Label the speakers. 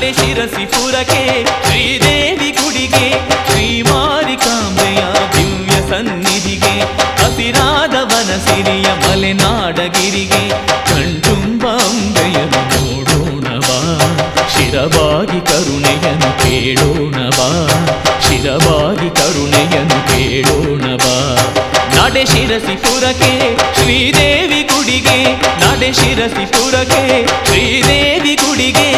Speaker 1: ನಡೆ ಶಿರಸಿಪುರಕ್ಕೆ ಶ್ರೀದೇವಿ ಗುಡಿಗೆ ಶ್ರೀಮಾರಿಕಾಂಬೆಯ ದಿವ್ಯ ಸನ್ನಿಧಿಗೆ ಹಸಿರಾದ ವನಸಿರಿಯ ಮಲೆನಾಡಗಿರಿಗೆ ಕಣ್ತುಂಬ ಅಂಬೆಯನ್ನು ನೋಡೋಣವಾ ಶಿರವಾಗಿ ಕರುಣೆಯನ್ನು ಕೇಳೋಣವಾ ಶಿರವಾಗಿ ಕರುಣೆಯನ್ನು ಕೇಳೋಣವಾ ನಡೆ ಶಿರಸಿಪುರಕ್ಕೆ ಶ್ರೀದೇವಿ ಗುಡಿಗೆ ನಡೆ ಶಿರಸಿಪುರಕ್ಕೆ ಶ್ರೀದೇವಿ ಗುಡಿಗೆ